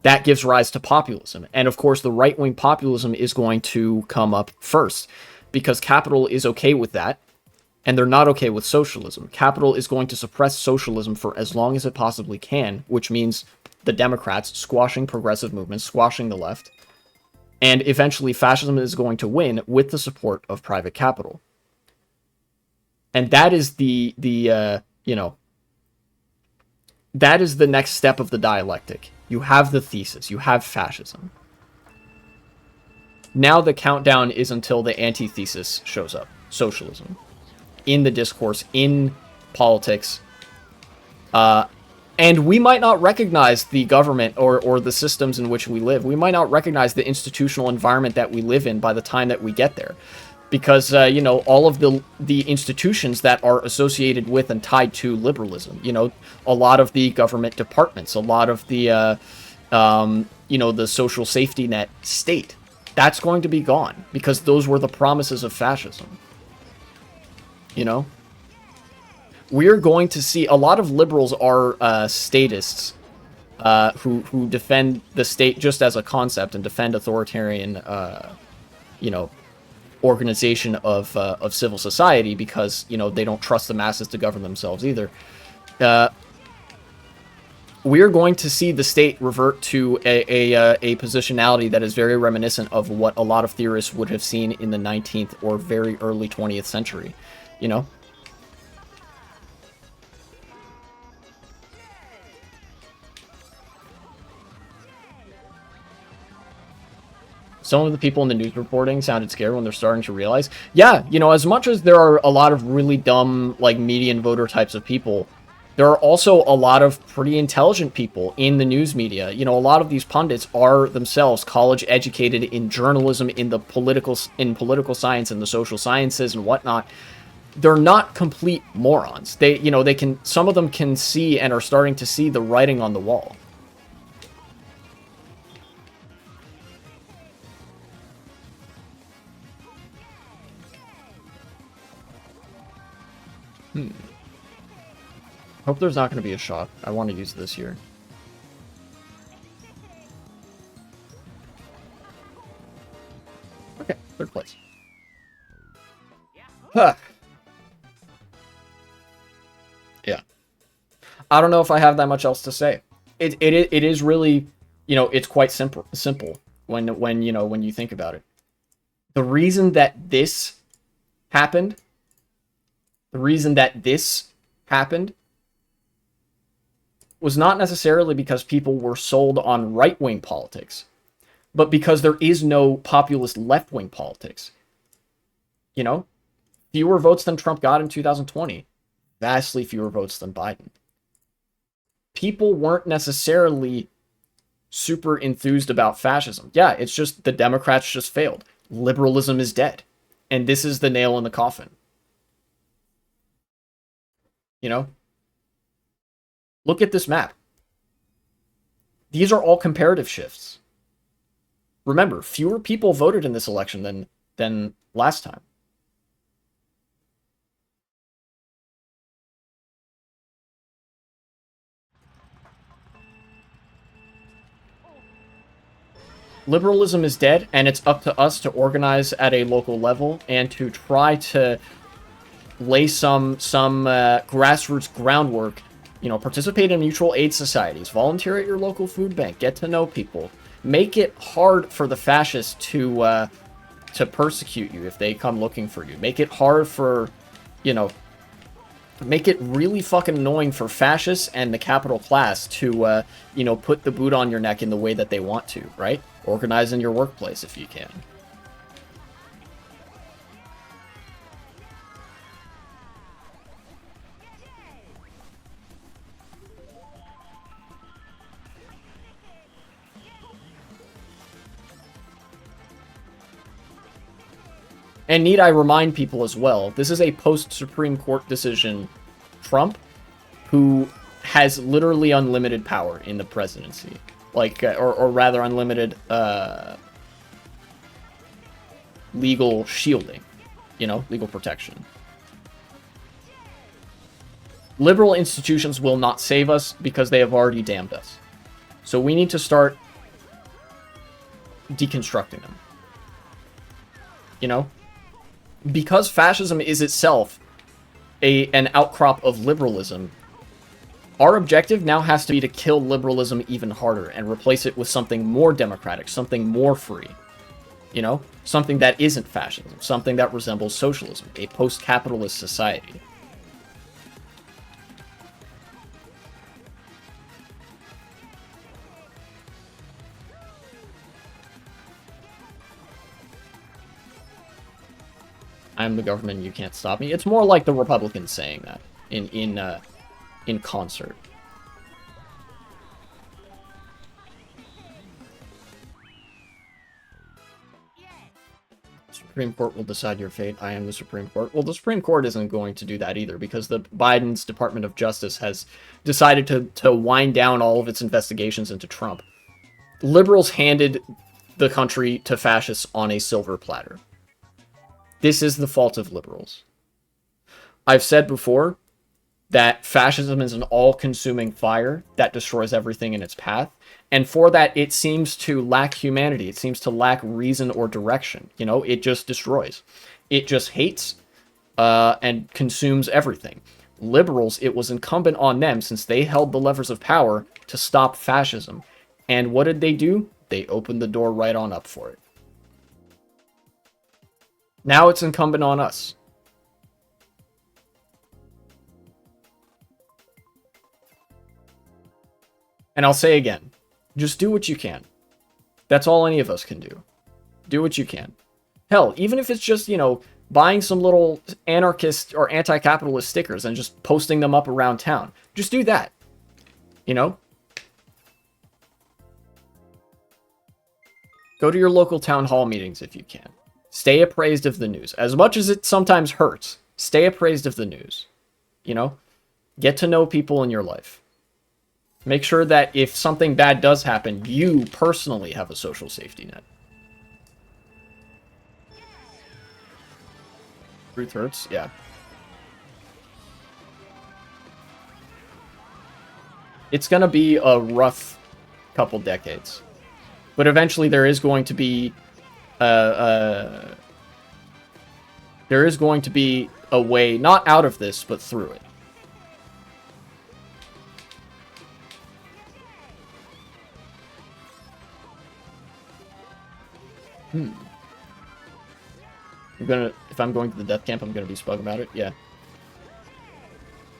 S1: That gives rise to populism. And of course, the right-wing populism is going to come up first because capital is okay with that, and they're not okay with socialism. Capital is going to suppress socialism for as long as it possibly can, which means the Democrats squashing progressive movements, squashing the left, and eventually fascism is going to win with the support of private capital. And that is that is the next step of the dialectic. You have the thesis. You have fascism. Now the countdown is until the antithesis shows up. Socialism. In the discourse, in politics. And we might not recognize the government or the systems in which we live. We might not recognize the institutional environment that we live in by the time that we get there. Because, all of the institutions that are associated with and tied to liberalism, a lot of the government departments, a lot of the, the social safety net state, that's going to be gone because those were the promises of fascism. We're going to see a lot of liberals are statists who defend the state just as a concept and defend authoritarian, organization of civil society because they don't trust the masses to govern themselves either. We're going to see the state revert to a positionality that is very reminiscent of what a lot of theorists would have seen in the 19th or very early 20th century. Some of the people in the news reporting sounded scared when they're starting to realize, yeah, as much as there are a lot of really dumb, like, median voter types of people, there are also a lot of pretty intelligent people in the news media. A lot of these pundits are themselves college educated in journalism, in political science and the social sciences and whatnot. They're not complete morons. Some of them can see and are starting to see the writing on the wall. Hope there's not going to be a shot. I want to use this here. Okay, third place. Huh. Yeah. I don't know if I have that much else to say. It is really, it's quite simple when you think about it. The reason that this happened was not necessarily because people were sold on right-wing politics, but because there is no populist left-wing politics. Fewer votes than Trump got in 2020. Vastly fewer votes than Biden. People weren't necessarily super enthused about fascism. Yeah, it's just the Democrats just failed. Liberalism is dead. And this is the nail in the coffin. Look at this map. These are all comparative shifts. Remember, fewer people voted in this election than last time. Liberalism is dead, and it's up to us to organize at a local level and to try to lay some grassroots groundwork. Participate in mutual aid societies, volunteer at your local food bank, get to know people, Make it hard for the fascists to persecute you if they come looking for you. Make it hard for, you know, make it really fucking annoying for fascists and the capital class to, you know, put the boot on your neck in the way that they want to, right? Organize in your workplace if you can. And need I remind people as well, this is a post-Supreme Court decision Trump, who has literally unlimited power in the presidency. Like, or rather unlimited legal shielding, you know, legal protection. Liberal institutions will not save us because they have already damned us. So we need to start deconstructing them. You know? Because fascism is itself an outcrop of liberalism, our objective now has to be to kill liberalism even harder and replace it with something more democratic, something more free. You know? Something that isn't fascism, something that resembles socialism, a post-capitalist society. I'm the government, you can't stop me. It's more like the Republicans saying that in concert. Supreme Court will decide your fate. I am the Supreme Court. Well, the Supreme Court isn't going to do that either, because the Biden's Department of Justice has decided to wind down all of its investigations into Trump. Liberals handed the country to fascists on a silver platter. This is the fault of liberals. I've said before that fascism is an all-consuming fire that destroys everything in its path, and for that it seems to lack humanity. It seems to lack reason or direction. You know, it just destroys. It just hates and consumes everything. Liberals, it was incumbent on them, since they held the levers of power, to stop fascism. And what did they do? They opened the door right on up for it. Now it's incumbent on us. And I'll say again, just do what you can. That's all any of us can do. Do what you can. Hell, even if it's just, you know, buying some little anarchist or anti-capitalist stickers and just posting them up around town. Just do that. You know? Go to your local town hall meetings if you can. Stay appraised of the news. As much as it sometimes hurts, stay appraised of the news. You know? Get to know people in your life. Make sure that if something bad does happen, you personally have a social safety net. Truth hurts? Yeah. It's gonna be a rough couple decades. But eventually there is going to be there is going to be a way, not out of this, but through it. If I'm going to the death camp, I'm gonna be smug about it. Yeah.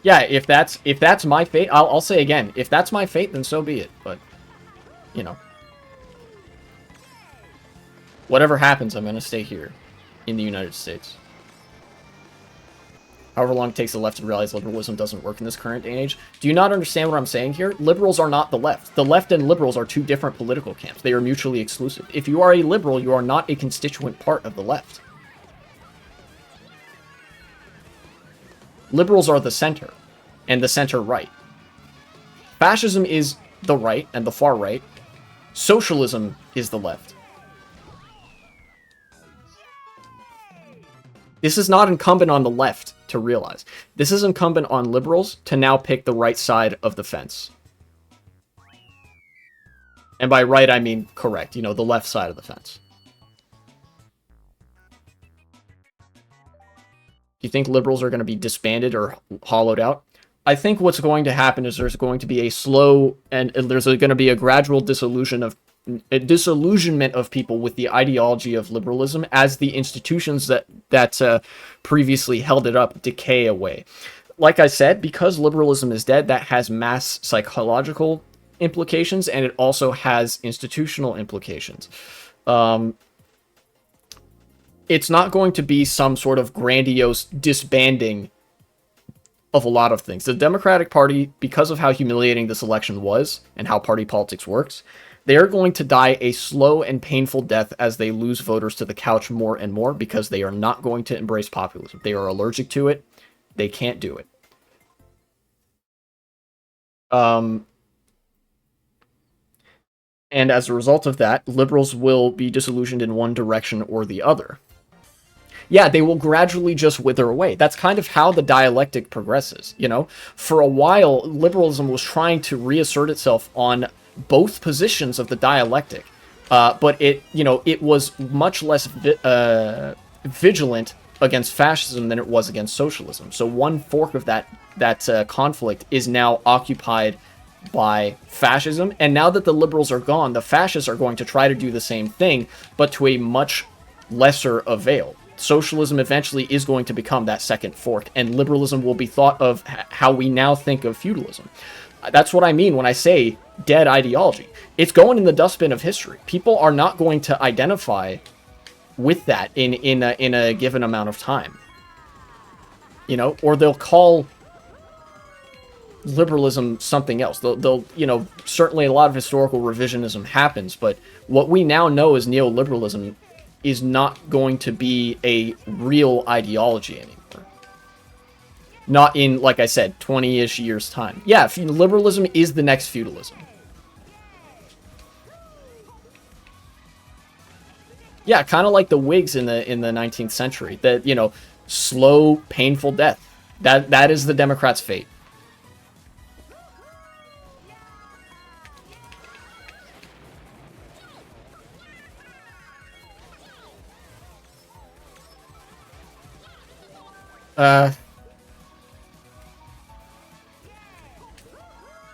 S1: Yeah, if that's my fate, I'll say again, if that's my fate, then so be it. But, you know, whatever happens, I'm gonna stay here in the United States. However long it takes the left to realize liberalism doesn't work in this current day and age. Do you not understand what I'm saying here? Liberals are not the left. The left and liberals are two different political camps. They are mutually exclusive. If you are a liberal, you are not a constituent part of the left. Liberals are the center, and the center right. Fascism is the right and the far right. Socialism is the left. This is not incumbent on the left to realize. This is incumbent on liberals to now pick the right side of the fence. And by right, I mean correct. You know, the left side of the fence. Do you think liberals are going to be disbanded or hollowed out? I think what's going to happen is there's going to be a slow and there's going to be a gradual dissolution of a disillusionment of people with the ideology of liberalism as the institutions that previously held it up decay away. Like I said, because liberalism is dead, that has mass psychological implications, and it also has institutional implications. It's not going to be some sort of grandiose disbanding of a lot of things. The Democratic Party, because of how humiliating this election was and how party politics works, they are going to die a slow and painful death as they lose voters to the couch more and more, because they are not going to embrace populism. They are allergic to it. They can't do it. And as a result of that, liberals will be disillusioned in one direction or the other. Yeah, they will gradually just wither away. That's kind of how the dialectic progresses, you know? For a while, liberalism was trying to reassert itself on both positions of the dialectic, but it was much less vigilant against fascism than it was against socialism. So one fork of that conflict is now occupied by fascism, and now that the liberals are gone, the fascists are going to try to do the same thing, but to a much lesser avail. Socialism eventually is going to become that second fork, and liberalism will be thought of how we now think of feudalism. That's what I mean when I say dead ideology. It's going in the dustbin of history. People are not going to identify with that in a given amount of time. You know, or they'll call liberalism something else. They'll certainly a lot of historical revisionism happens, but what we now know as neoliberalism is not going to be a real ideology anymore. Not in, like I said, 20-ish years' time. Yeah, liberalism is the next feudalism. Yeah, kind of like the Whigs in the 19th century. That, slow, painful death. That is the Democrats' fate.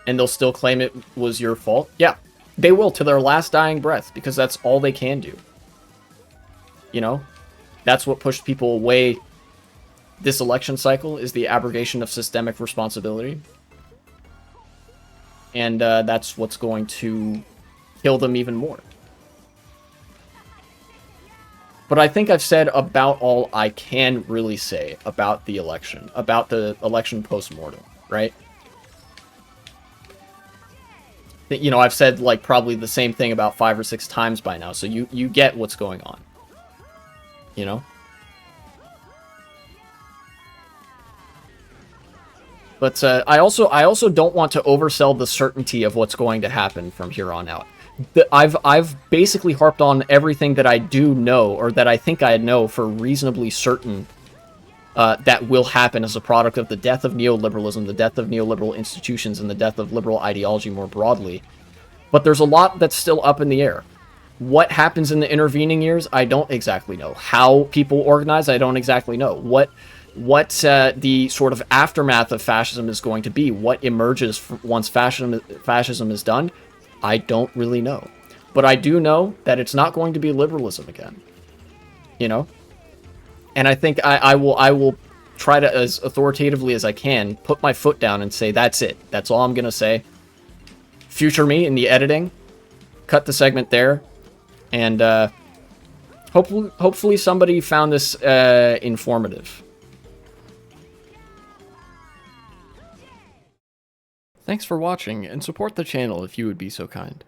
S1: And they'll still claim it was your fault? Yeah, they will to their last dying breath, because that's all they can do. That's what pushed people away this election cycle, is the abrogation of systemic responsibility. And that's what's going to kill them even more. But I think I've said about all I can really say about the election post-mortem, right? I've said, like, probably the same thing about 5 or 6 times by now, so you get what's going on. But I also don't want to oversell the certainty of what's going to happen from here on out. I've basically harped on everything that I do know, or that I think I know for reasonably certain that will happen as a product of the death of neoliberalism, the death of neoliberal institutions, and the death of liberal ideology more broadly. But there's a lot that's still up in the air. What happens in the intervening years, I don't exactly know. How people organize, I don't exactly know. What the sort of aftermath of fascism is going to be, what emerges once fascism is done, I don't really know. But I do know that it's not going to be liberalism again. And I think I will try to, as authoritatively as I can, put my foot down and say, that's it. That's all I'm going to say. Future me in the editing, cut the segment there, and hopefully somebody found this informative. Thanks for watching, and support the channel if you would be so kind.